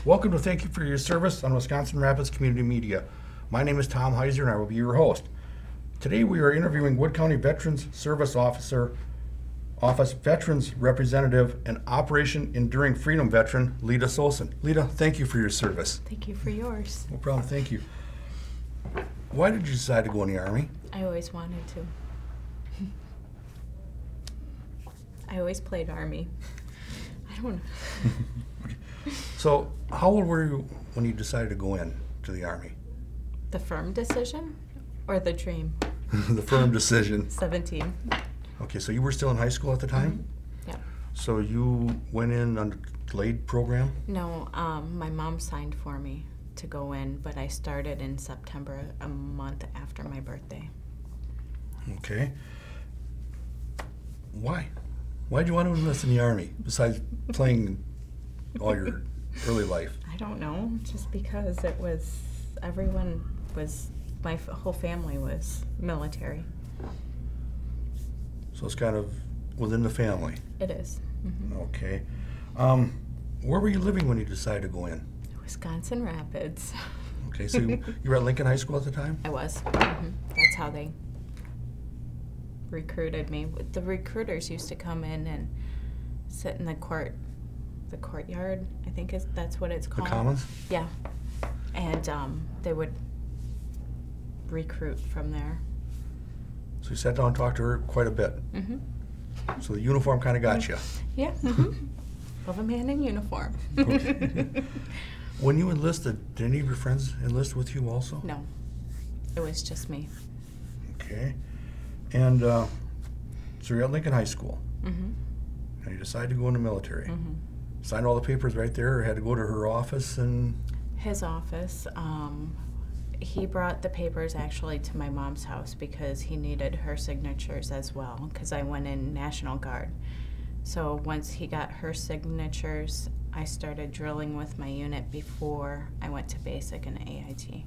Welcome to Thank You for Your Service on Wisconsin Rapids Community Media. My name is Tom Heiser and I will be your host. Today we are interviewing Wood County Veterans Service Office Veterans Representative and Operation Enduring Freedom Veteran, Leita Sosin. Leita, thank you for your service. Thank you for yours. No problem, thank you. Why did you decide to go in the Army? I always wanted to. I always played Army. I don't know. Okay. So, how old were you when you decided to go in to the Army? The firm decision or the dream? The firm decision. 17. Okay, so you were still in high school at the time? Mm-hmm. Yeah. So you went in under the delayed program? No, my mom signed for me to go in, but I started in September, a month after my birthday. Okay. Why? Why'd you want to enlist in the Army, besides playing all your early life? I don't know, just because it was, everyone was, my whole family was military. So it's kind of within the family. It is. Mm-hmm. Okay. Where were you living when you decided to go in? Wisconsin Rapids. Okay, so you were at Lincoln High School at the time? I was. Mm-hmm. That's how they recruited me. The recruiters used to come in and sit in the courtyard, I think that's what it's called. The Commons? Yeah. And they would recruit from there. So you sat down and talked to her quite a bit. Mm-hmm. So the uniform kind of got you. Yeah. Mm-hmm. Love a man in uniform. Okay. When you enlisted, did any of your friends enlist with you also? No. It was just me. Okay. And so you're at Lincoln High School. Mm-hmm. And you decided to go in the military. Mm-hmm. Signed all the papers right there, or had to go to her office and... His office. He brought the papers actually to my mom's house because he needed her signatures as well, because I went in National Guard. So once he got her signatures, I started drilling with my unit before I went to basic and AIT.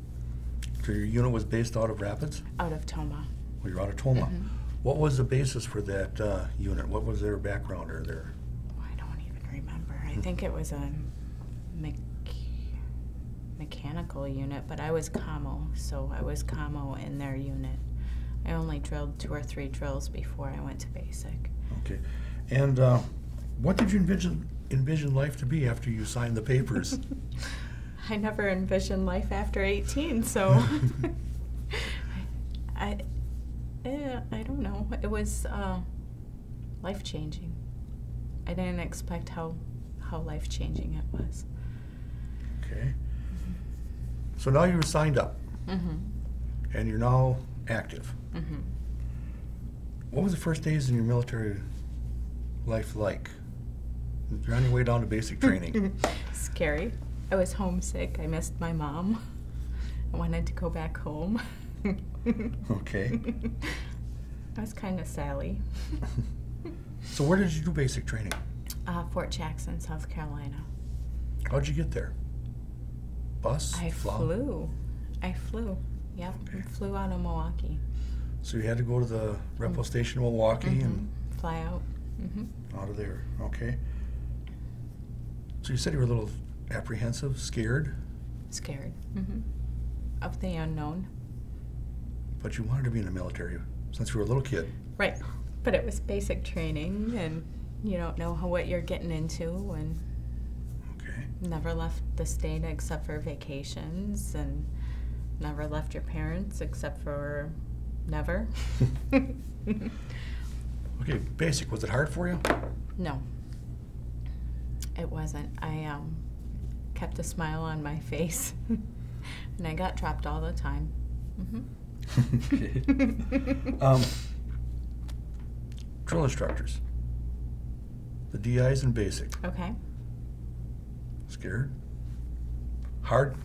So your unit was based out of Rapids? Out of Toma. Well, you're out of Toma. Mm-hmm. What was the basis for that unit? What was their background or their... I don't even remember. I think it was a mechanical unit, but I was commo, so I was commo in their unit. I only drilled 2 or 3 drills before I went to basic. Okay. And what did you envision life to be after you signed the papers? I never envisioned life after 18, so I don't know. It was life-changing. I didn't expect how life-changing it was. Okay. So now you're signed up, Mm-hmm. and you're now active. Mm-hmm. What was the first days in your military life like? You're on your way down to basic training. Scary. I was homesick. I missed my mom. I wanted to go back home. Okay. I was kind of Sally. So where did you do basic training? Fort Jackson, South Carolina. How'd you get there? Bus? I flew. Yep. Okay. Flew out of Milwaukee. So you had to go to the repo station in Milwaukee and fly out. out of there. Okay. So you said you were a little apprehensive, scared, Scared. Of the unknown. but you wanted to be in the military since you were a little kid. Right. But it was basic training, and you don't know what you're getting into, and Okay. never left the state except for vacations, and never left your parents except for never. Okay, basic. Was it hard for you? No, it wasn't. I kept a smile on my face, and I got dropped all the time. Okay. Drill instructors. The DIs in basic. Okay. Scared? Hard?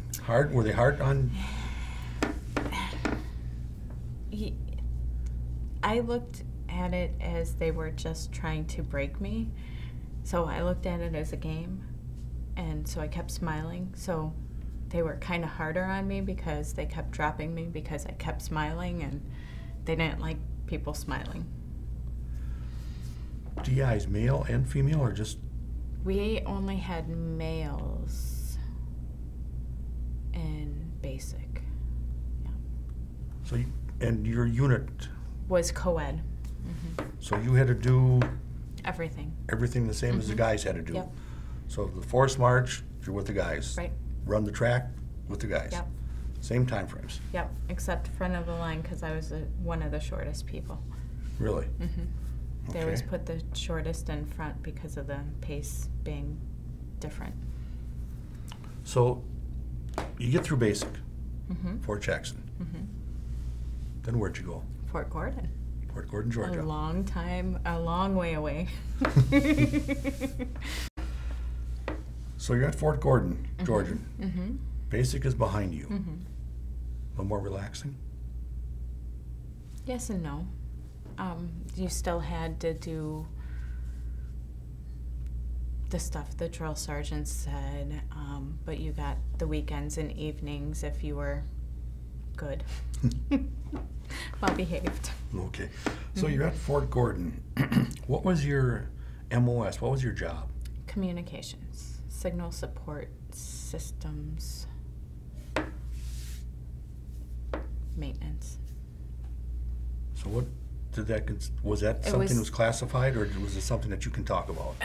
Were they hard on? I looked at it as they were just trying to break me. So I looked at it as a game, and so I kept smiling. So they were kind of harder on me because they kept dropping me because I kept smiling, and they didn't like people smiling. DIs, male and female, or just? We only had males. basic. Yeah. So, and your unit, Was co-ed. so you had to do Everything. everything the same as the guys had to do. Yep. So the forest march, you're with the guys. Right. Run the track with the guys. Yep. Same time frames. Yep. Except front of the line because I was one of the shortest people. Really? They always put the shortest in front because of the pace being different. So you get through basic, Fort Jackson. Then where'd you go? Fort Gordon. Fort Gordon, Georgia. A long way away. So you're at Fort Gordon, Georgia. Basic is behind you. A little more relaxing? Yes and no. You still had to do the stuff the drill sergeant said, but you got the weekends and evenings if you were good. Well behaved. Okay. So you're at Fort Gordon. What was your MOS? What was your job? Communications, signal support systems, maintenance. So what did that, was that something that was classified, or was it something that you can talk about?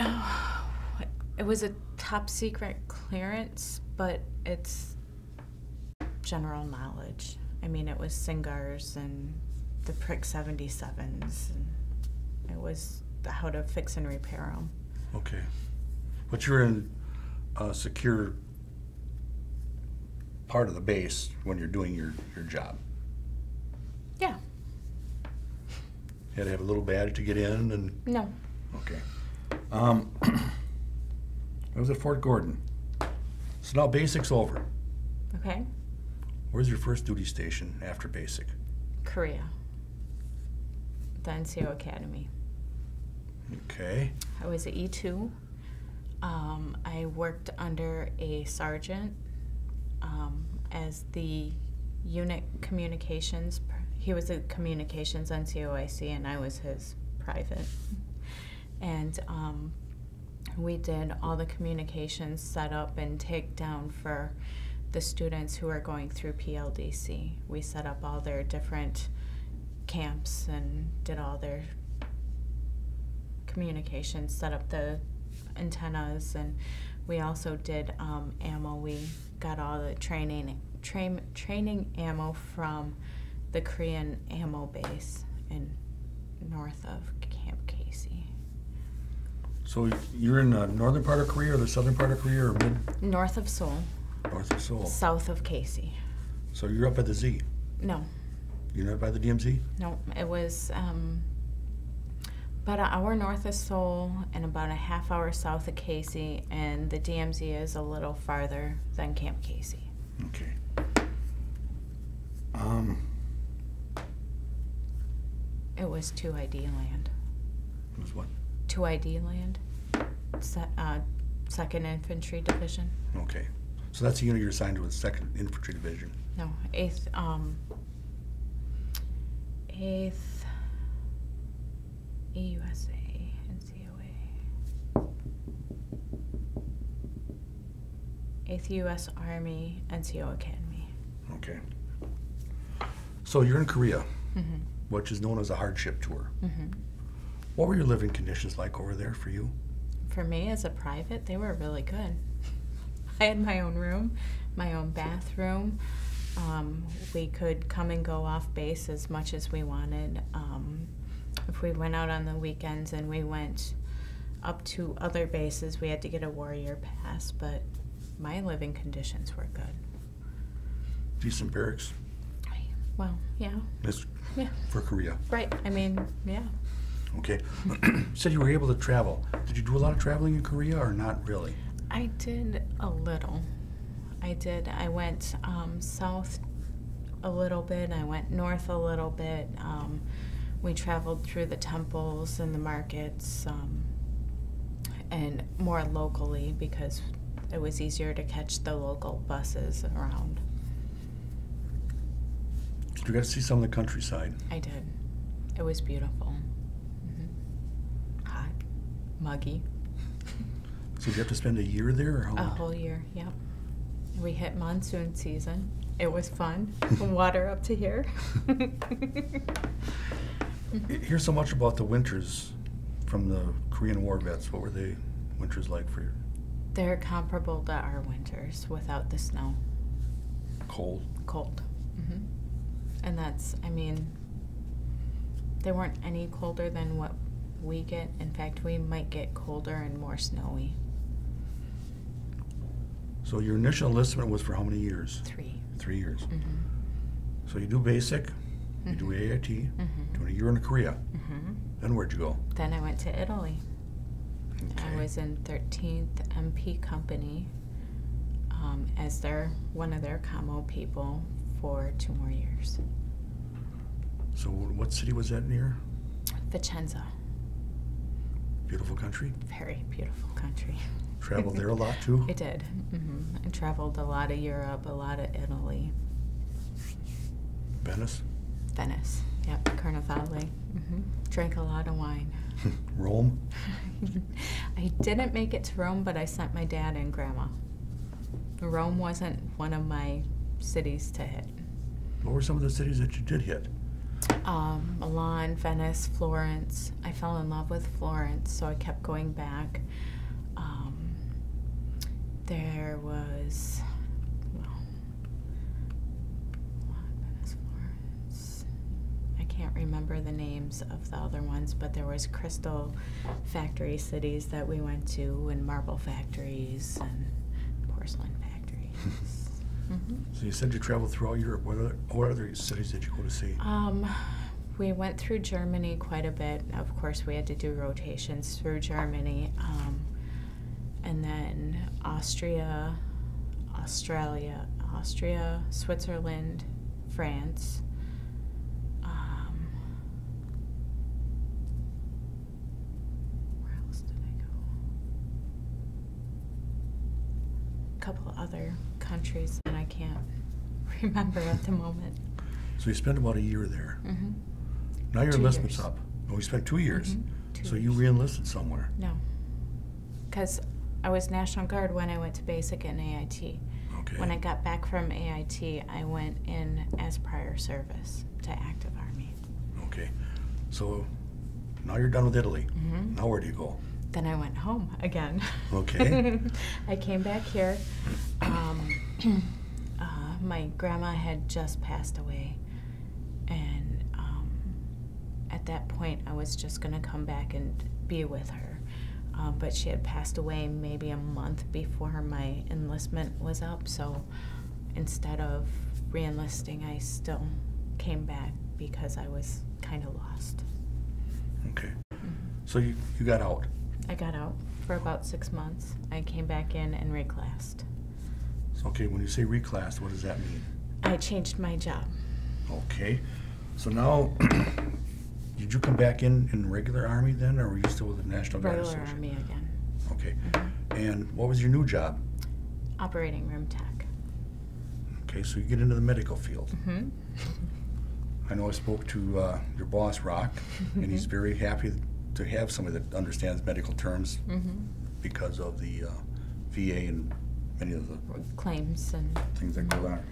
It was a top secret clearance, but it's general knowledge. I mean, it was Singars and the Prick 77s, and it was how to fix and repair them. Okay. But you're in a secure part of the base when you're doing your job. Yeah. You had to have a little badge to get in, and No. okay. I was at Fort Gordon. So now basic's over. Okay. Where's your first duty station after basic? Korea. The NCO Academy. Okay. I was at E2. I worked under a sergeant as the unit communications. He was a communications NCOIC, and I was his private. And we did all the communications set up and take down for the students who are going through PLDC. We set up all their different camps and did all their communications, set up the antennas, and we also did ammo. We got all the training ammo from the Korean ammo base in north of Camp Casey. So you're in the northern part of Korea or the southern part of Korea, or mid? North of Seoul. North of Seoul. South of Casey. So you're up at the Z. No. You're not by the DMZ? No, it was about an hour north of Seoul and about a half hour south of Casey, and the DMZ is a little farther than Camp Casey. Okay. It was 2ID land. It was what? 2ID land. 2nd Infantry Division. Okay. So that's the unit you're assigned to, with 2nd Infantry Division. No, 8th AUSA, NCOA. 8th U.S. Army, NCO Academy. Okay. So you're in Korea, which is known as a hardship tour. What were your living conditions like over there for you? For me, as a private, they were really good. I had my own room, my own bathroom. We could come and go off base as much as we wanted. If we went out on the weekends and we went up to other bases, we had to get a warrior pass, but my living conditions were good. Decent barracks? Well, yeah. Yeah. For Korea. Right. I mean, yeah. Okay. You said you were able to travel. Did you do a lot of traveling in Korea, or not really? I did a little. I did. I went south a little bit. I went north a little bit. We traveled through the temples and the markets, and more locally because it was easier to catch the local buses around. Did you get to see some of the countryside? I did. It was beautiful. Hot, muggy. So did you have to spend a year there, or how A long? whole year, yep. We hit monsoon season. It was fun. Water up to here. Here's so much about the winters from the Korean War vets. What were the winters like for you? They're comparable to our winters without the snow. Cold? Cold. And that's, I mean, they weren't any colder than what we get. In fact, we might get colder and more snowy. So your initial enlistment was for how many years? 3. 3 years. So you do basic, you do AIT, do a year in Korea. Then where'd you go? Then I went to Italy. Okay. I was in 13th MP Company as one of their commo people for 2 more years. So what city was that near? Vicenza. Beautiful country? Very beautiful country. Traveled there a lot too? I did. I traveled a lot of Europe, a lot of Italy. Venice? Venice. Yep, Carnivale. Drank a lot of wine. Rome? I didn't make it to Rome, but I sent my dad and grandma. Rome wasn't one of my cities to hit. What were some of the cities that you did hit? Milan, Venice, Florence. I fell in love with Florence, so I kept going back. There was, Venice, Florence. I can't remember the names of the other ones, but there was crystal factory cities that we went to, and marble factories, and porcelain factories. So you said you traveled throughout Europe. What other cities did you go to see? We went through Germany quite a bit. Of course, we had to do rotations through Germany. And then Austria, Switzerland, France. Where else did I go? A couple other countries that I can't remember at the moment. So you spent about a year there. Now your 2 enlistment's years. up. Oh, we spent 2 years. 2 So years. you re-enlisted somewhere. No, because I was National Guard when I went to basic and AIT. Okay. When I got back from AIT, I went in as prior service to active Army. Okay. So now you're done with Italy. Now where do you go? Then I went home again. Okay. I came back here. My grandma had just passed away, and at that point I was just going to come back and be with her. But she had passed away maybe a month before my enlistment was up, so instead of re-enlisting, I still came back because I was kind of lost. Okay. So you got out. I got out for about 6 months. I came back in and reclassed. So, okay, when you say reclassed, what does that mean? I changed my job. Okay. So now, did you come back in regular Army then, or were you still with the National Guard Regular Association? Army again. Okay. And what was your new job? Operating room tech. Okay, so you get into the medical field. I know I spoke to your boss, Rock, and he's very happy to have somebody that understands medical terms because of the VA and many of the Claims and things that go on.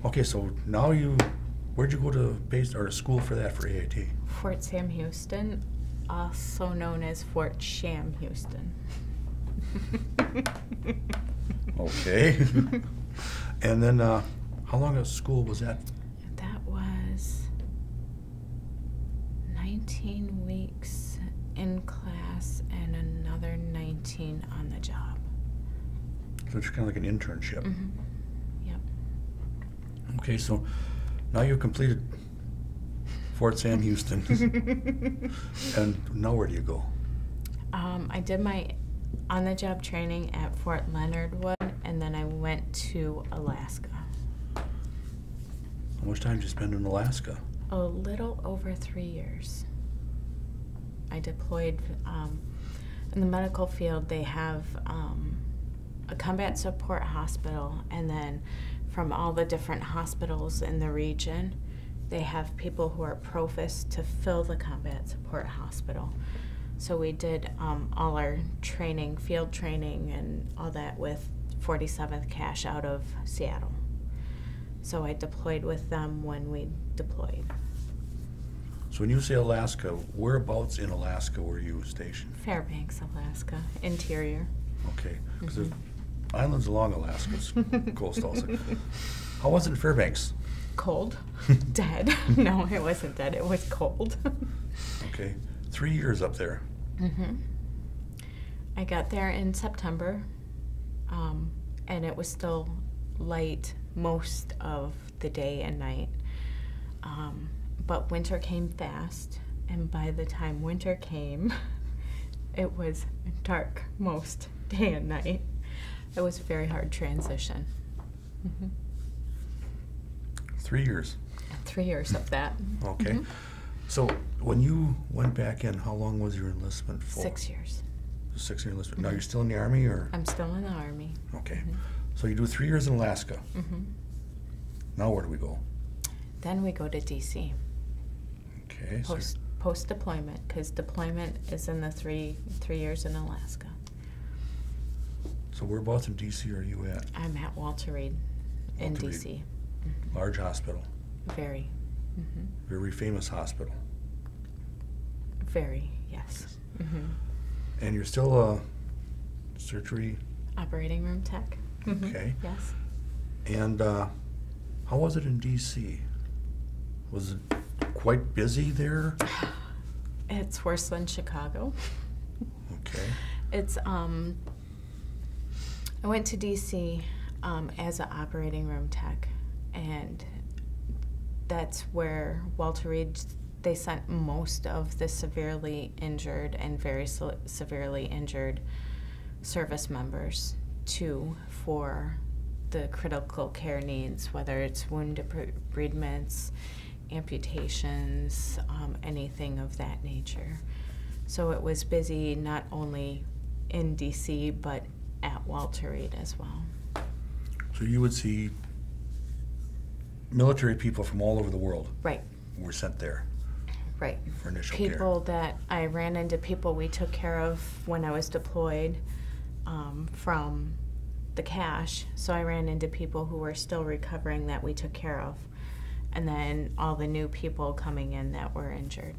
Okay, so now where'd you go to base or school for that for AIT? Fort Sam Houston, also known as Fort Sham Houston. Okay. And then how long of school was that? That was 19 weeks in class and another 19 on the job. So it's kind of like an internship. Yep. Okay, so now you've completed Fort Sam Houston. And now where do you go? I did my on-the-job training at Fort Leonard Wood, and then I went to Alaska. How much time did you spend in Alaska? A little over 3 years. I deployed in the medical field. They have a combat support hospital, and then from all the different hospitals in the region, they have people who are provosts to fill the combat support hospital. So we did all our training, field training, and all that with 47th Cash out of Seattle. So I deployed with them when we deployed. So when you say Alaska, whereabouts in Alaska were you stationed? Fairbanks, Alaska, interior. Okay, because there's islands along Alaska's coast also. How was it in Fairbanks? Cold. Dead. No, it wasn't dead. It was cold. Okay, 3 years up there. I got there in September, and it was still light most of the day and night. But winter came fast, and by the time winter came, it was dark most day and night. It was a very hard transition. 3 years. 3 years of that. Okay. So when you went back in, how long was your enlistment for? 6 years. 6 year enlistment. Now you're still in the Army, or? I'm still in the Army. Okay. So you do 3 years in Alaska. Now where do we go? Then we go to DC. Okay. Post deployment, because deployment is in the three years in Alaska. So whereabouts in DC are you at? I'm at Walter Reed in Walter Reed. DC. Large hospital. Very. Very famous hospital. Very, yes. And you're still a surgery? Operating room tech. Okay. Yes. And how was it in DC? Was it quite busy there? It's worse than Chicago. Okay. It's I went to DC as an operating room tech, and that's where Walter Reed, they sent most of the severely injured and very severely injured service members to for the critical care needs, whether it's wound debridements, amputations, anything of that nature. So it was busy not only in DC, but at Walter Reed as well. So you would see military people from all over the world. Right. Were sent there. Right. For initial people care. That I ran into, people we took care of when I was deployed from the cash. So I ran into people who were still recovering that we took care of. And then all the new people coming in that were injured.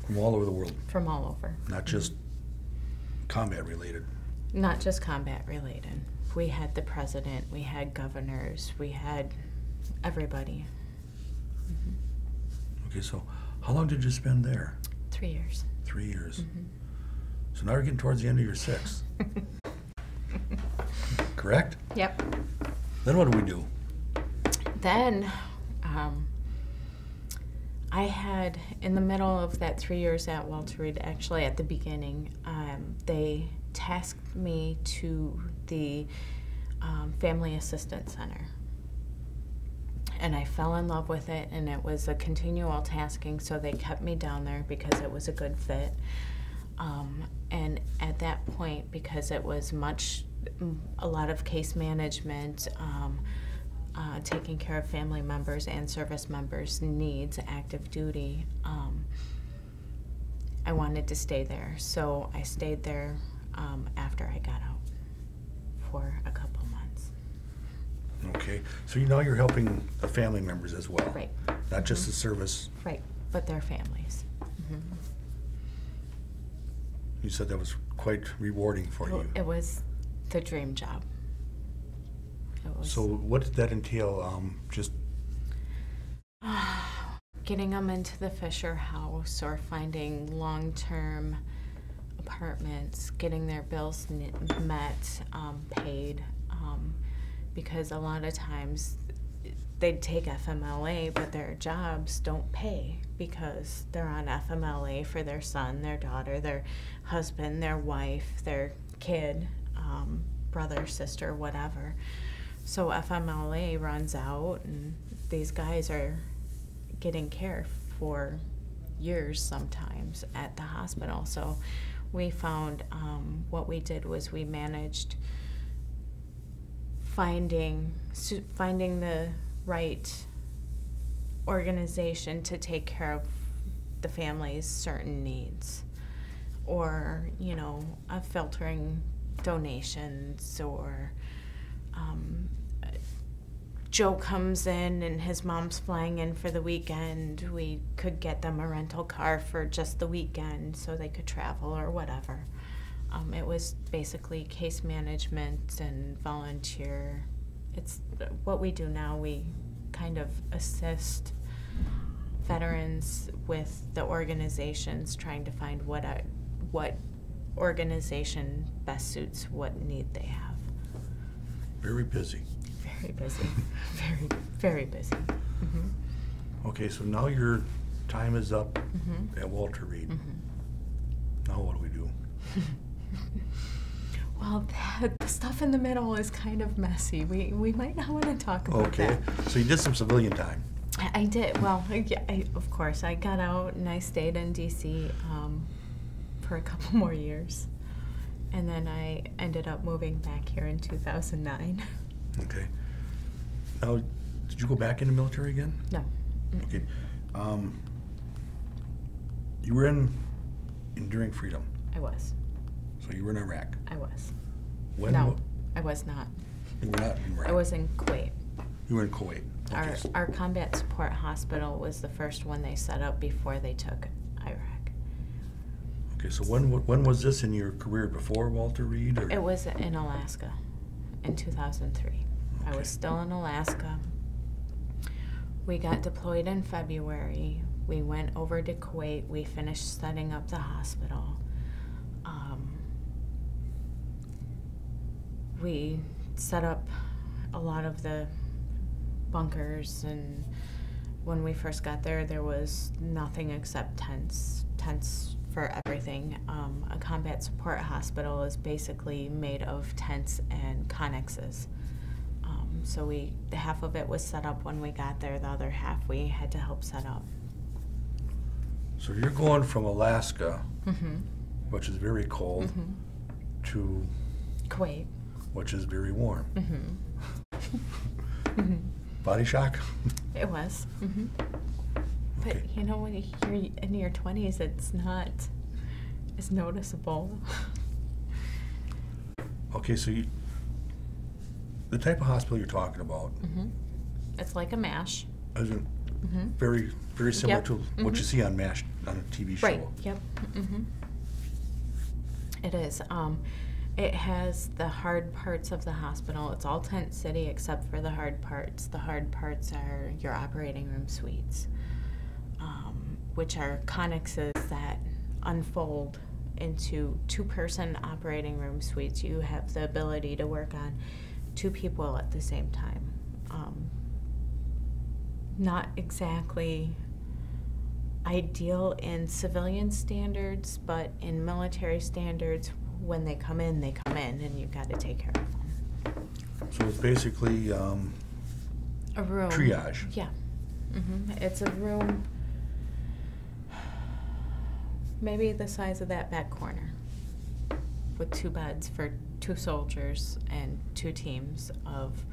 From all over the world. From all over. Not just combat related. Not just combat related. We had the president, we had governors, we had everybody. Okay, so how long did you spend there? 3 years. 3 years. So now you're getting towards the end of your 6. Correct? Yep. Then what do we do? Then I had, in the middle of that 3 years at Walter Reed, actually at the beginning, they tasked me to the Family Assistance Center. And I fell in love with it, and it was a continual tasking, so they kept me down there because it was a good fit. And at that point, because it was a lot of case management, taking care of family members and service members' needs, active duty, I wanted to stay there. So I stayed there after I got out for a couple months. Okay, so now you're helping the family members as well. Right. Not just the service. Right, but their families. You said that was quite rewarding for you. It was the dream job. It was So what did that entail? Just getting them into the Fisher house or finding long-term apartments, getting their bills met, paid, because a lot of times they'd take FMLA, but their jobs don't pay because they're on FMLA for their son, their daughter, their husband, their wife, their kid, brother, sister, whatever. So FMLA runs out, and these guys are getting care for years sometimes at the hospital. So we found what we did was we managed finding the right organization to take care of the family's certain needs, or filtering donations, or Joe comes in and his mom's flying in for the weekend, we could get them a rental car for just the weekend so they could travel or whatever. It was basically case management and volunteer. It's what we do now. We kind of assist veterans with the organizations, trying to find what organization best suits what need they have. Very busy. Very busy. Very, very busy. Okay, so now your time is up at Walter Reed. Now what do we do? Well, the stuff in the middle is kind of messy. We might not want to talk about that. Okay, so you did some civilian time. I did. Well, of course, I got out and I stayed in D.C. For a couple more years. And then I ended up moving back here in 2009. Okay. Now, did you go back in the military again? No. Okay. You were in Enduring Freedom. I was. So you were in Iraq. I was. When? No, I was not. You were not in Iraq. I was in Kuwait. You were in Kuwait. Okay. Our combat support hospital was the first one they set up before they took Iraq. Okay, so when was this in your career, before Walter Reed? Or? It was in Alaska in 2003. Okay. I was still in Alaska. We got deployed in February. We went over to Kuwait. We finished setting up the hospital. We set up a lot of the bunkers, and when we first got there, there was nothing except tents for everything. A combat support hospital is basically made of tents and connexes. So half of it was set up when we got there, the other half we had to help set up. So you're going from Alaska, which is very cold, to Kuwait, which is very warm. Body shock? It was. But Okay. you know, when you're in your 20s, it's not as noticeable. Okay, so the type of hospital you're talking about It's like a MASH. isn't very, very similar Yep. to what you see on MASH, on a TV show. Right. Yep. It is. It has the hard parts of the hospital. It's all tent city except for the hard parts. The hard parts are your operating room suites, which are connexes that unfold into two-person operating room suites. You have the ability to work on 2 people at the same time. Not exactly ideal in civilian standards, but in military standards, when they come in, and you've got to take care of them. So it's basically A room. triage. Yeah. It's a room maybe the size of that back corner, with 2 beds for 2 soldiers and 2 teams of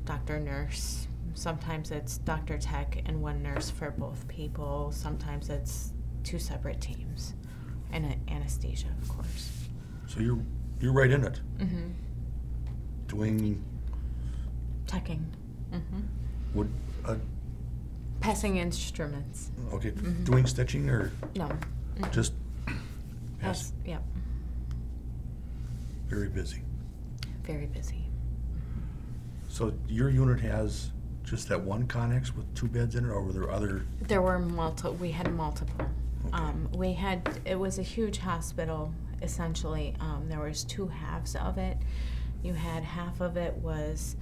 doctor, nurse. Sometimes it's doctor, tech, and 1 nurse for both people. Sometimes it's 2 separate teams, and anesthesia, of course. So you're right in it. Doing Teching. what? Passing instruments. Okay, doing stitching or No. just Yes. Yep. very busy. Very busy. So your unit has just that one connex with 2 beds in it, or were there other? There were we had multiple. Okay. It was a huge hospital, essentially. There was 2 halves of it. You had half of it was,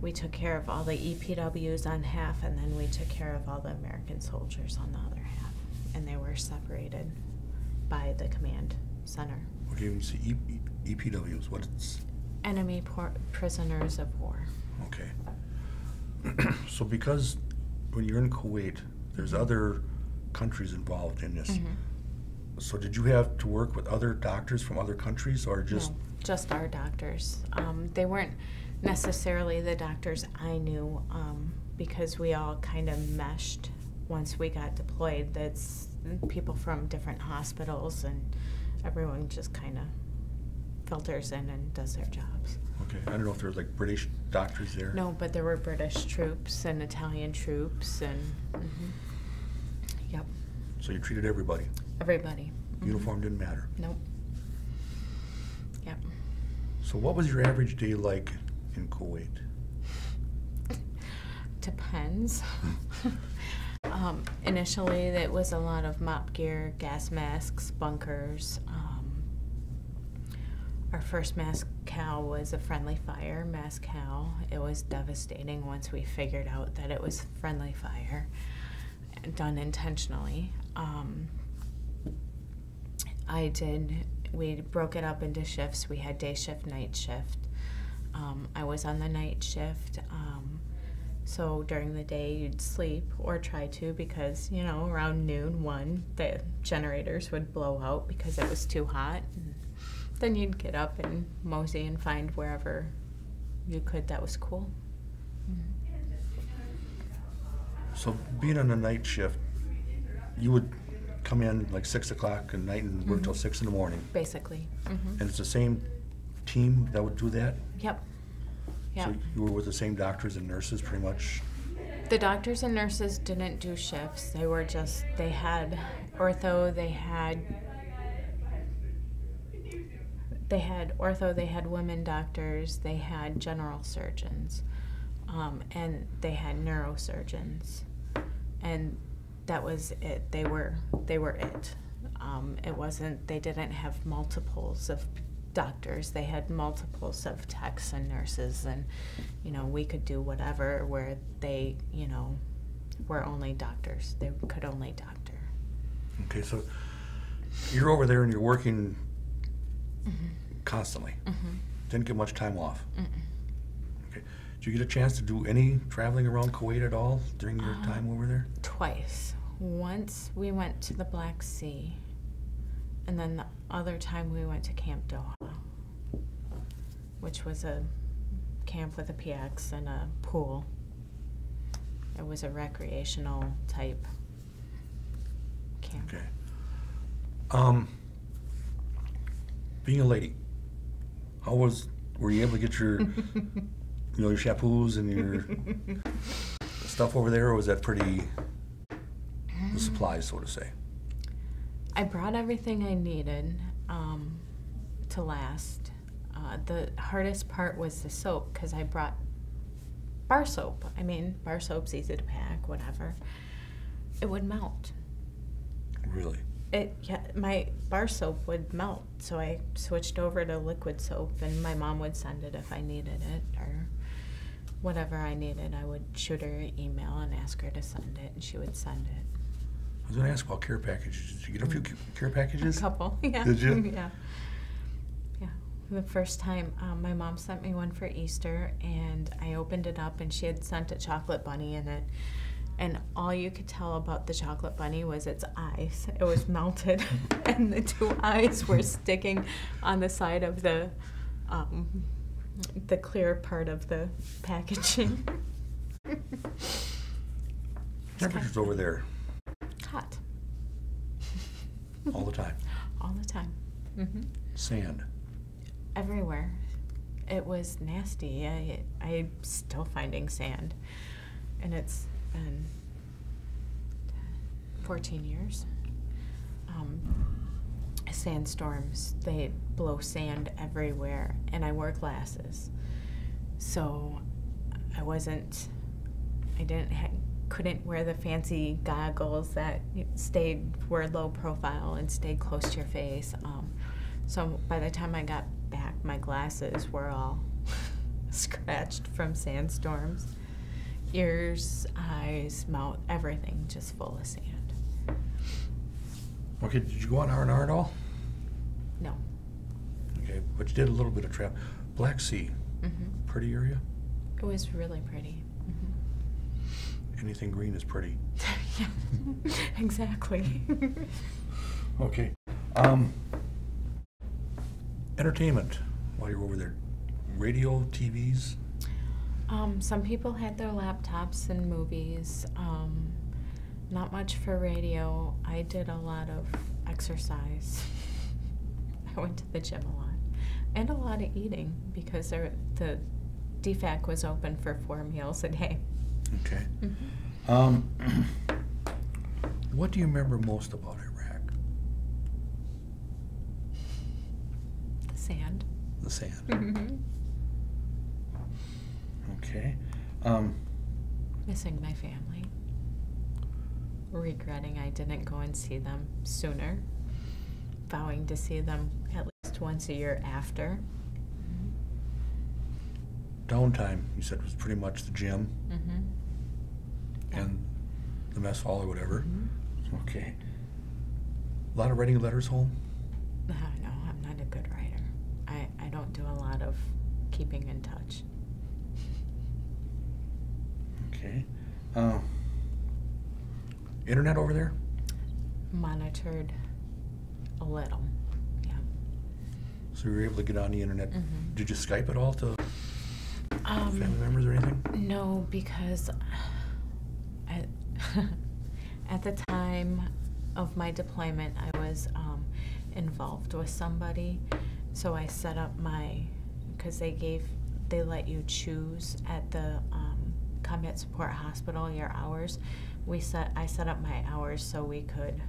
we took care of all the EPWs on half, and then we took care of all the American soldiers on the other half. And they were separated by the command center. Okay, you see EPWs, what's? Enemy prisoners of war. Okay. So because when you're in Kuwait, there's other countries involved in this. So did you have to work with other doctors from other countries, or just? No, just our doctors. They weren't necessarily the doctors I knew, because we all kind of meshed once we got deployed. That's people from different hospitals, and everyone just kind of filters in and does their jobs. Okay, I don't know if there's like British doctors there. No, but there were British troops and Italian troops and, yep, So you treated everybody. everybody. Uniform didn't matter. Nope. Yep. So what was your average day like in Kuwait? Depends. Initially, it was a lot of mop gear, gas masks, bunkers. Our first Moscow was a friendly fire, Moscow. It was devastating once we figured out that it was friendly fire, done intentionally. We broke it up into shifts. We had day shift, night shift. I was on the night shift. So during the day you'd sleep or try to, because, you know, around noon, 1, the generators would blow out because it was too hot. And then you'd get up and mosey and find wherever you could that was cool. So being on a night shift, you would come in like 6 o'clock at night and work till 6 in the morning. Basically. And it's the same team that would do that? Yep. Yep. So you were with the same doctors and nurses pretty much? The doctors and nurses didn't do shifts. They were just, they had ortho, they had women doctors, they had general surgeons, and they had neurosurgeons, and that was it. They were it. It wasn't, they didn't have multiples of doctors. They had multiples of techs and nurses, and, you know, we could do whatever, where they, you know, were only doctors. They could only doctor. Okay, so you're over there and you're working constantly. Didn't get much time off. Okay. Did you get a chance to do any traveling around Kuwait at all during your time over there? Twice. Once we went to the Black Sea, and then the other time we went to Camp Doha, which was a camp with a PX and a pool. It was a recreational type camp. Okay. Being a lady, were you able to get your, you know, your shampoos and your stuff over there, or was that pretty, the supplies, so to say? I brought everything I needed to last. The hardest part was the soap, because I brought bar soap. I mean, bar soap's easy to pack, whatever. It would melt. Really? My bar soap would melt, so I switched over to liquid soap, and my mom would send it if I needed it, or whatever I needed. I would shoot her an email and ask her to send it, and she would send it. I was going to ask about care packages. Did you get a few care packages? A couple, yeah. Did you? Yeah. Yeah. The first time, my mom sent me one for Easter, and I opened it up, and she had sent a chocolate bunny in it. And all you could tell about the chocolate bunny was its eyes. It was melted, and the 2 eyes were sticking on the side of the clear part of the packaging. Temperatures over there? Hot. All the time? All the time. Sand? Everywhere. It was nasty. I'm still finding sand, and it's been 14 years. Sandstorms, they blow sand everywhere, and I wore glasses, so couldn't wear the fancy goggles that were low profile and stayed close to your face. So by the time I got back, my glasses were all scratched from sandstorms. Ears, eyes, mouth, everything just full of sand. Okay, did you go on R&R at all? No. Okay, but you did a little bit of travel. Black Sea, pretty area? It was really pretty. Anything green is pretty. Yeah, exactly. Okay. Entertainment while you were over there. Radio, TVs? Some people had their laptops and movies. Not much for radio. I did a lot of exercise. I went to the gym a lot. And a lot of eating because the DFAC was open for 4 meals a day. Okay. What do you remember most about Iraq? The sand. The sand. Mm-hmm. Okay. Missing my family. Regretting I didn't go and see them sooner. Vowing to see them at least once a year after. Downtime, you said, was pretty much the gym Mm-hmm. and the mess hall or whatever. Mm-hmm. Okay. A lot of writing letters home? No, I'm not a good writer. I don't do a lot of keeping in touch. Okay. Internet over there? Monitored a little, yeah. So you were able to get on the internet. Mhm. Did you Skype at all to family members or anything? No, because at the time of my deployment, I was involved with somebody, so I set up because they let you choose at the combat support hospital your hours. I set up my hours so we could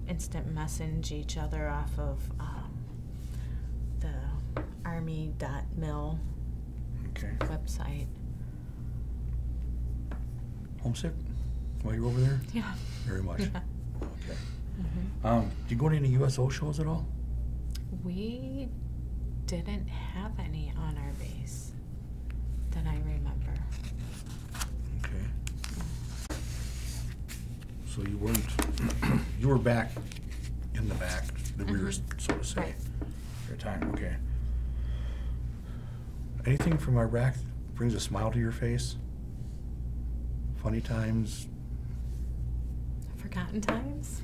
instant message each other off of the army.mil Okay. website. Homesick while you were over there? Yeah. Very much. Yeah. Okay. Mm-hmm. Do you go to any USO shows at all? We didn't have any on our base that I remember. Okay. So you weren't, you were back in the back, the rear, so to say. Right. Your time, okay. Anything from Iraq brings a smile to your face? Funny times? Forgotten times?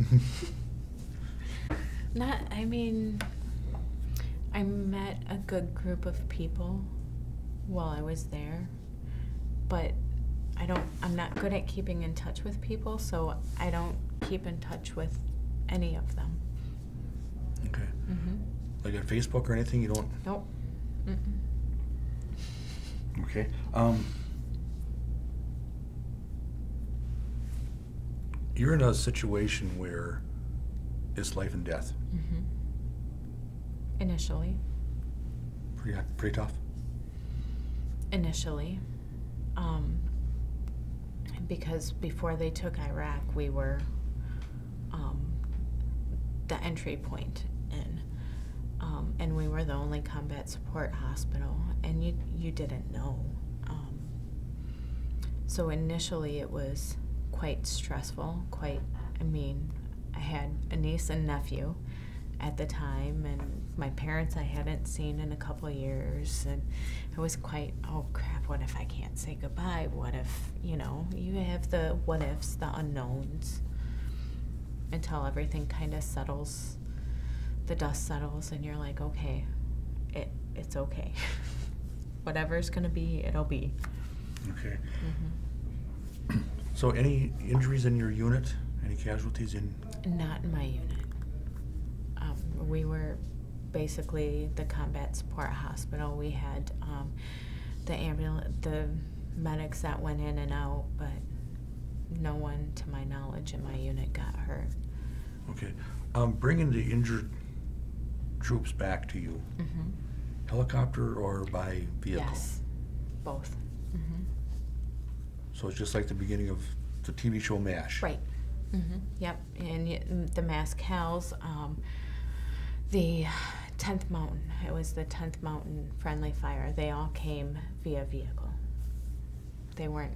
I met a good group of people while I was there, but I'm not good at keeping in touch with people, so I don't keep in touch with any of them. Okay. Mm-hmm. Like on Facebook or anything, you don't? Nope. Mm-mm. Okay. You're in a situation where it's life and death. Mm-hmm. Initially. Pretty tough. Initially. Because before they took Iraq, we were the entry point in. And we were the only combat support hospital, and you didn't know. So initially it was quite stressful, I had a niece and nephew at the time, and my parents I hadn't seen in a couple of years, and it was quite, oh crap, what if I can't say goodbye? What if, you have the what ifs, the unknowns, until everything kind of settles, the dust settles, and you're like, okay, it's okay. Whatever's gonna be, it'll be. Okay. Mm-hmm. So any injuries in your unit? Any casualties in? Not in my unit. We were basically the combat support hospital. We had the medics that went in and out, but no one, to my knowledge, in my unit got hurt. Okay. Bringing the injured troops back to you, Mm-hmm. helicopter or by vehicle? Yes, both. Mm-hmm. So it's just like the beginning of the TV show MASH. Right. Mm-hmm. Yep. And the Maskals, the 10th Mountain. It was the 10th Mountain Friendly Fire. They all came via vehicle. They weren't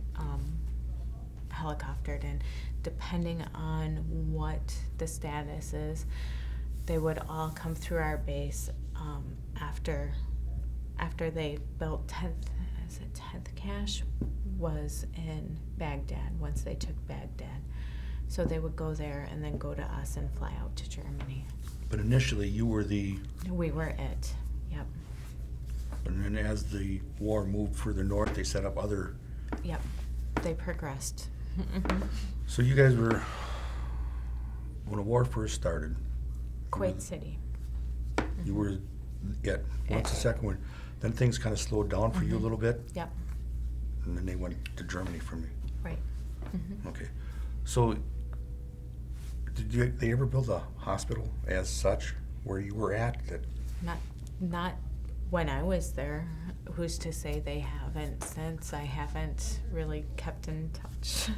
helicoptered, and depending on what the status is, they would all come through our base after they built 10th Cache was in Baghdad, once they took Baghdad. So they would go there and then go to us and fly out to Germany. But initially you were We were it, yep. And then as the war moved further north, they set up other... Yep, they progressed. Mm-hmm. So you guys were, when the war first started... Kuwait City. You were at, what's the second one? Then things kind of slowed down for you a little bit, Yep. and then they went to Germany from you. Right. Okay. So, they ever build a hospital as such where you were at that? Not when I was there. Who's to say they haven't since? I haven't really kept in touch.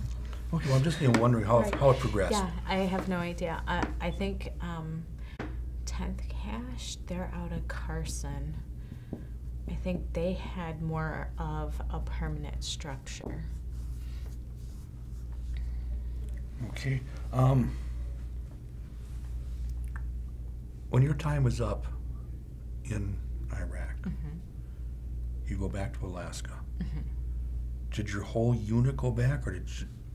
Okay, well, I'm just wondering how, Right. how it progressed. Yeah, I have no idea. I think 10th Cash, they're out of Carson. I think they had more of a permanent structure. Okay. When your time was up in Iraq, you go back to Alaska. Did your whole unit go back, or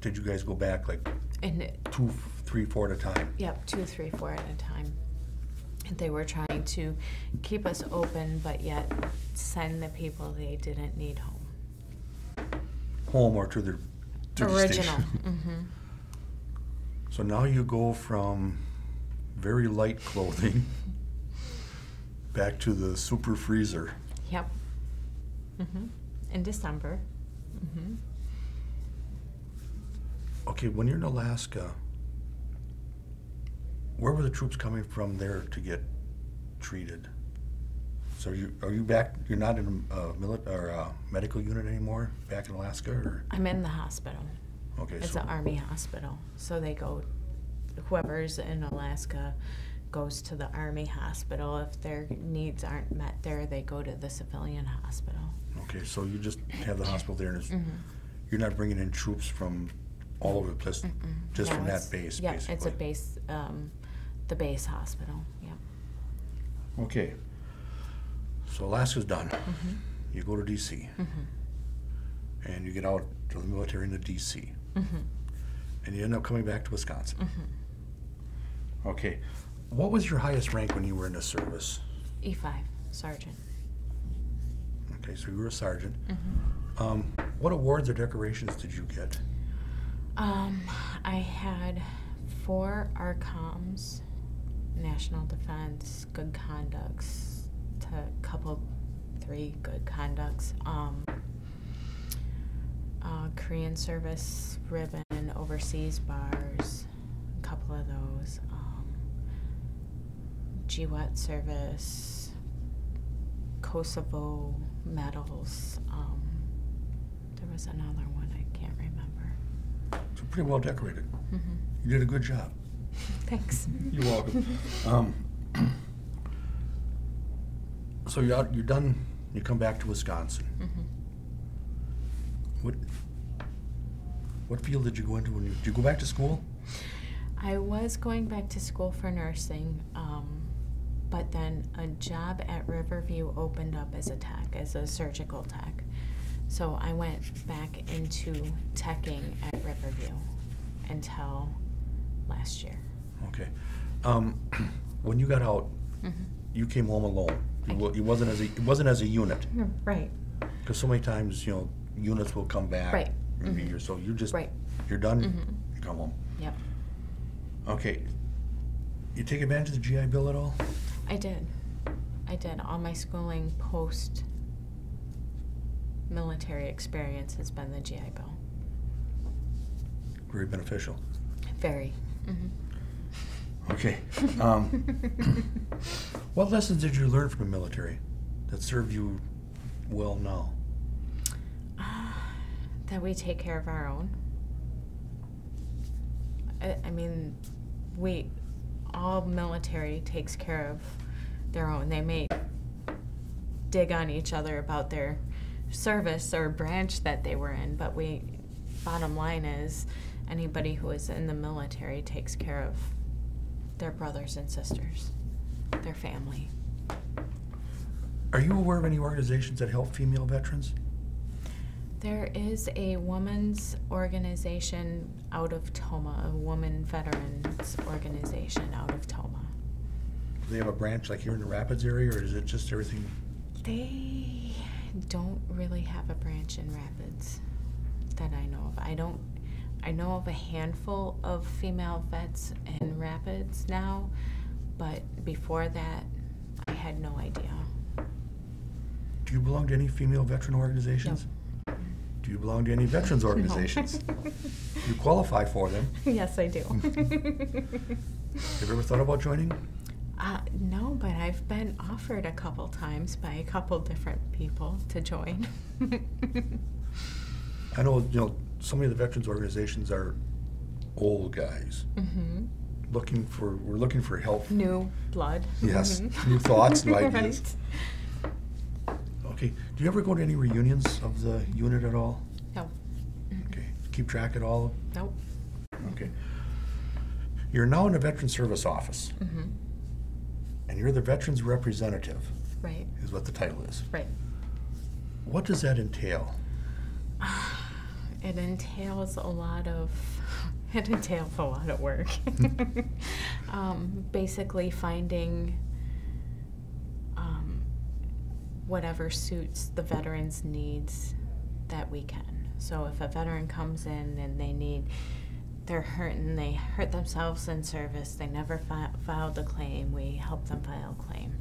did you guys go back like And 2, 3, 4 at a time? yep, 2, 3, 4 at a time. And they were trying to keep us open, but yet send the people they didn't need home. Home or to the Original. station? So now you go from very light clothing back to the super freezer. Yep. In December. Okay, when you're in Alaska, where were the troops coming from there to get treated? So are you back? You're not in a medical unit anymore back in Alaska, or? I'm in the hospital. Okay, It's so an Army hospital. So they go, whoever's in Alaska goes to the Army hospital. If their needs aren't met there, they go to the civilian hospital. okay, so you just have the hospital there, and you're not bringing in troops from all over the place, just No, from it's- that base, yeah, basically. it's a base, the base hospital, yeah. Okay, so Alaska's done. You go to DC, and you get out to the military into DC, and you end up coming back to Wisconsin. Okay, what was your highest rank when you were in the service? E5, sergeant. Okay, so you were a sergeant. What awards or decorations did you get? I had 4 ARCOMs, National Defense, Good Conducts, to couple 3 Good Conducts, Korean Service Ribbon, Overseas Bars, a couple of those, GWET Service, Kosovo medals, there was another one I can't remember. So pretty well decorated. You did a good job. Thanks. You're welcome. So you're done. You come back to Wisconsin. What field did you go into? Did you go back to school? I was going back to school for nursing, but then a job at Riverview opened up as a tech, as a surgical tech. So I went back into teching at Riverview until last year. Okay. When you got out, you came home alone. It wasn't as a unit, Right. because so many times units will come back. Right. Every year. So you just Right. you're done. You come home. Yep. Okay. You take advantage of the GI Bill at all? I did. All my schooling post military experience has been the GI Bill. Very beneficial. Very. Okay. What lessons did you learn from the military that served you well now? That we take care of our own. I mean, all military takes care of their own. They may dig on each other about their service or branch that they were in, but bottom line is, anybody who is in the military takes care of their brothers and sisters, their family. Are you aware of any organizations that help female veterans? There is a women's organization out of Toma, a woman veterans organization out of Toma. Do they have a branch like here in the Rapids area, or is it just everything? They don't really have a branch in Rapids that I know of. I know of a handful of female vets in Rapids now, but before that, I had no idea. Do you belong to any female veteran organizations? No. Do you belong to any veterans organizations? You qualify for them. Yes, I do. Have you ever thought about joining? No, but I've been offered a couple times by a couple different people to join. I know, so many of the veterans organizations are old guys. Mm-hmm. We're looking for help. New blood. Yes, Mm-hmm. new thoughts, new ideas. Right. Okay, do you ever go to any reunions of the unit at all? No. Okay, keep track at all? Nope. Okay. You're now in the Veteran Service Office, Mm-hmm. and you're the veterans representative, Right. is what the title is. Right. What does that entail? It entails a lot of work. Basically finding whatever suits the veteran's needs that we can. So if a veteran comes in and they're hurting, they hurt themselves in service, they never filed a claim, we help them file a claim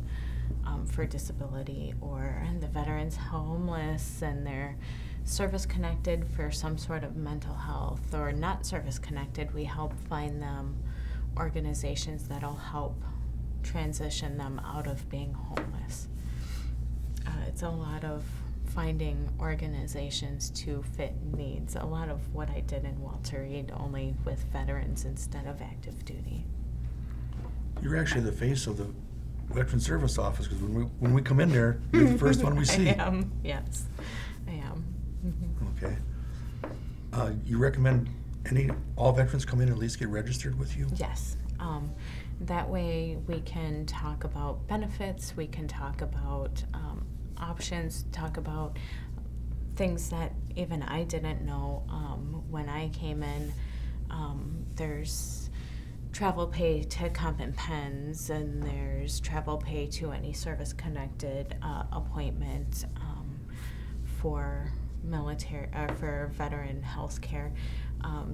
for disability, or the veteran's homeless and they're service-connected for some sort of mental health, or not service-connected, we help find them organizations that'll help transition them out of being homeless. It's a lot of finding organizations to fit needs. A lot of what I did in Walter Reed, only with veterans instead of active duty. You're actually the face of the Veteran Service Office, because when we come in there, you're the first one we see. I am, yes, I am. Mm-hmm. Okay. You recommend all veterans come in and at least get registered with you? Yes. That way we can talk about benefits, we can talk about options, talk about things that even I didn't know when I came in. There's travel pay to comp and pens, and there's travel pay to any service-connected appointment for military for veteran health care.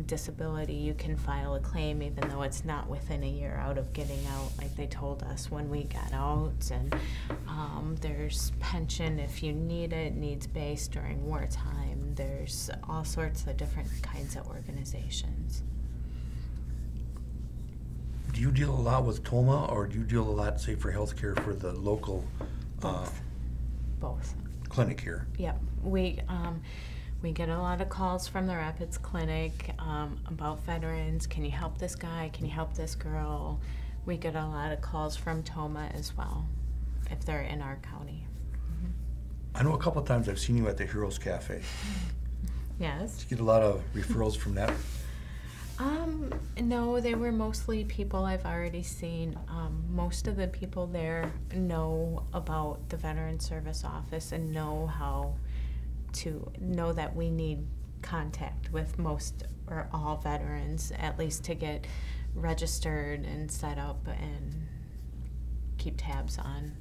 Disability, you can file a claim even though it's not within a year out of getting out, like they told us when we got out. And there's pension if you need it, needs-based during wartime. There's all sorts of different kinds of organizations. Do you deal a lot with TOMA, or do you deal a lot, say, for healthcare for the local Both. clinic here? Yep. We get a lot of calls from the Rapids Clinic about veterans. Can you help this guy? Can you help this girl? We get a lot of calls from TOMA as well, if they're in our county. Mm-hmm. I know a couple of times I've seen you at the Heroes Cafe. Yes. Do you get a lot of referrals from that? No, they were mostly people I've already seen. Most of the people there know about the Veteran Service Office and know that we need contact with most or all veterans, at least to get registered and set up and keep tabs on.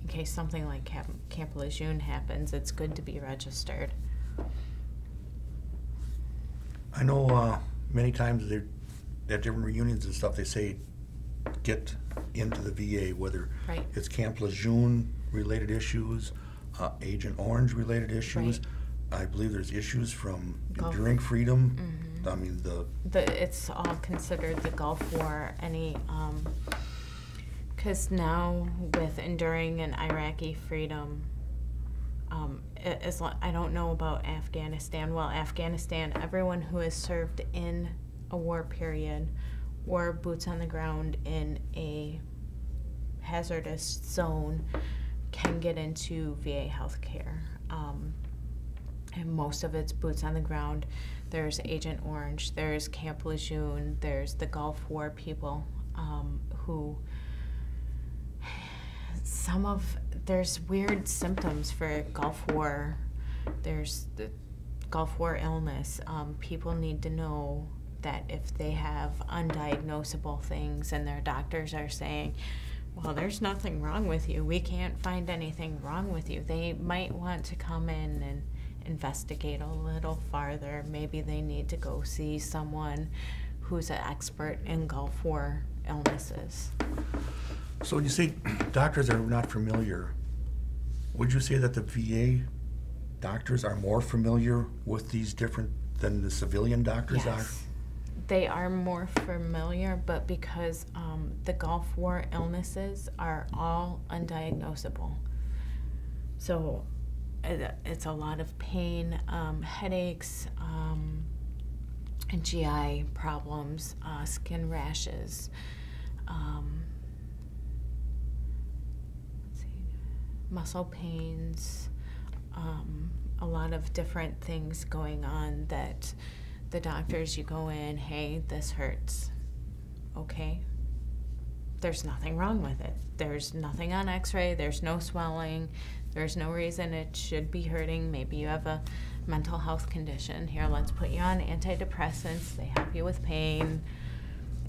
In case something like Camp Lejeune happens, it's good to be registered. I know many times at different reunions and stuff, they say get into the VA, whether Right. it's Camp Lejeune related issues, Agent Orange related issues. Right. I believe there's issues from Gulf. Enduring Freedom. Mm-hmm. I mean, It's all considered the Gulf War. Because now with Enduring and Iraqi Freedom, I don't know about Afghanistan. Well, Afghanistan, everyone who has served in a war period or boots on the ground in a hazardous zone can get into VA healthcare. And most of it's boots on the ground. There's Agent Orange, there's Camp Lejeune, there's the Gulf War people who there's weird symptoms for Gulf War. There's the Gulf War illness. People need to know that if they have undiagnosable things and their doctors are saying, well, there's nothing wrong with you, we can't find anything wrong with you, they might want to come in and investigate a little farther. Maybe they need to go see someone who's an expert in Gulf War illnesses. So you say doctors are not familiar. Would you say that the VA doctors are more familiar with these different than the civilian doctors are? Yes, they are more familiar, but because the Gulf War illnesses are all undiagnosable. So it's a lot of pain, headaches, and GI problems, skin rashes, muscle pains, a lot of different things going on that the doctors, you go in, hey, this hurts. Okay. There's nothing wrong with it. There's nothing on x-ray, there's no swelling, there's no reason it should be hurting. Maybe you have a mental health condition. Here, let's put you on antidepressants. They help you with pain.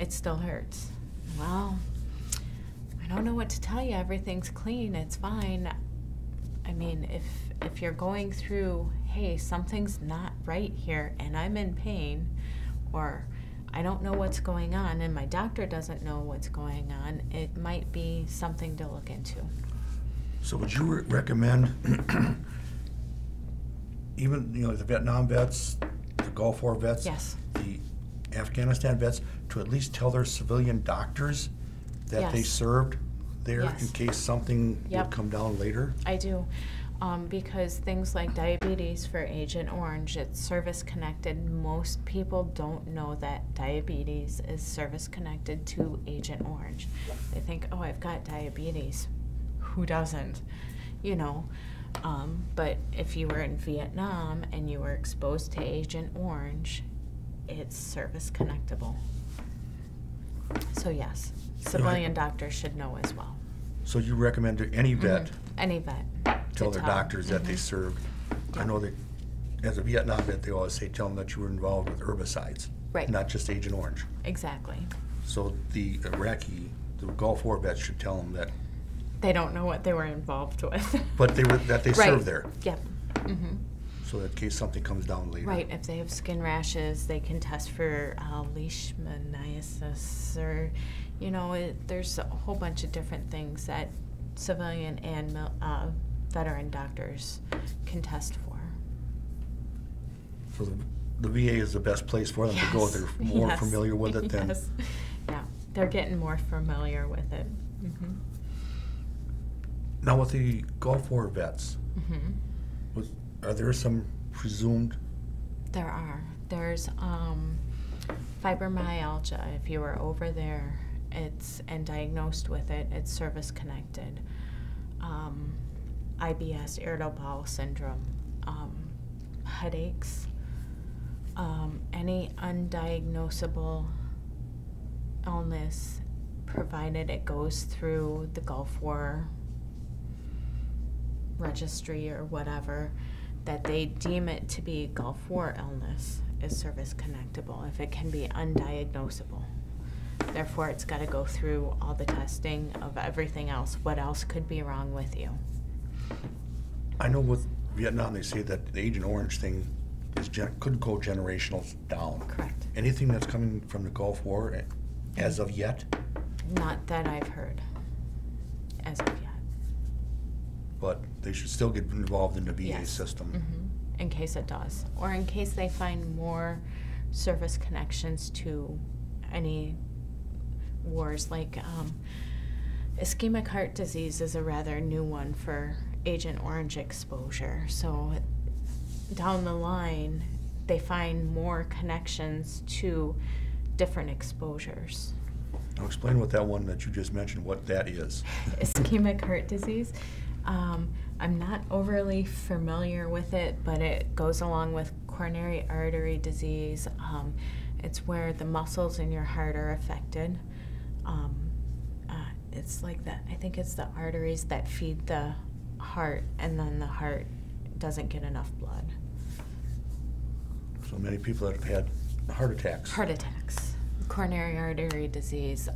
It still hurts. Well, I don't know what to tell you. Everything's clean. It's fine. I mean, if you're going through, hey, something's not right here and I'm in pain, or I don't know what's going on and my doctor doesn't know what's going on, it might be something to look into. So would you recommend even, the Vietnam vets, the Gulf War vets, Yes. the Afghanistan vets, to at least tell their civilian doctors that they Yes. served there Yes. in case something Yep. would come down later? I do. Because things like diabetes for Agent Orange, it's service-connected. Most people don't know that diabetes is service-connected to Agent Orange. They think, oh, I've got diabetes. Who doesn't? But if you were in Vietnam and you were exposed to Agent Orange, it's service-connectable. So yes, civilian doctors should know as well. So you recommend to any vet Any vet. tell to their doctors that they served? I know that as a Vietnam vet, they always say tell them that you were involved with herbicides, Right. not just Agent Orange. Exactly. So the Gulf War vets should tell them that, They don't know what they were involved with. but they Right. served there. Yep. So that in case something comes down later. Right. If they have skin rashes, they can test for leishmaniasis, or, there's a whole bunch of different things that civilian and veteran doctors can test for. So the VA is the best place for them to go. They're more Yes. familiar with it than. Yes. Yeah, they're getting more familiar with it. Now with the Gulf War vets, are there some presumed? There are. There's fibromyalgia. If you were over there, and diagnosed with it, it's service connected. IBS, irritable bowel syndrome, headaches, any undiagnosable illness, provided it goes through the Gulf War registry or whatever, that they deem it to be Gulf War illness, is service connectable if it can be undiagnosable. Therefore, it's got to go through all the testing of everything else. What else could be wrong with you? I know with Vietnam they say that the Agent Orange thing could go generational down. Correct. Anything that's coming from the Gulf War as of yet? Not that I've heard as of yet. But they should still get involved in the VA Yes. system. In case it does, or in case they find more service connections to any wars, like ischemic heart disease is a rather new one for Agent Orange exposure. So down the line, they find more connections to different exposures. Now explain what that one that you just mentioned, what that is. Ischemic heart disease. I'm not overly familiar with it, but it goes along with coronary artery disease. It's where the muscles in your heart are affected. It's like that. I think it's the arteries that feed the heart, and then the heart doesn't get enough blood. So many people that have had heart attacks. Heart attacks, coronary artery disease,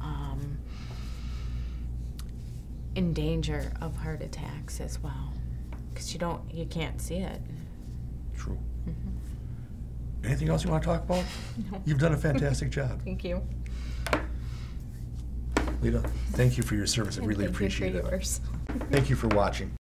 in danger of heart attacks as well, because you can't see it. True. Anything else you want to talk about? No. You've done a fantastic job. Thank you. Leita, thank you for your service. I And really thank you for appreciate it. yours. Thank you for watching.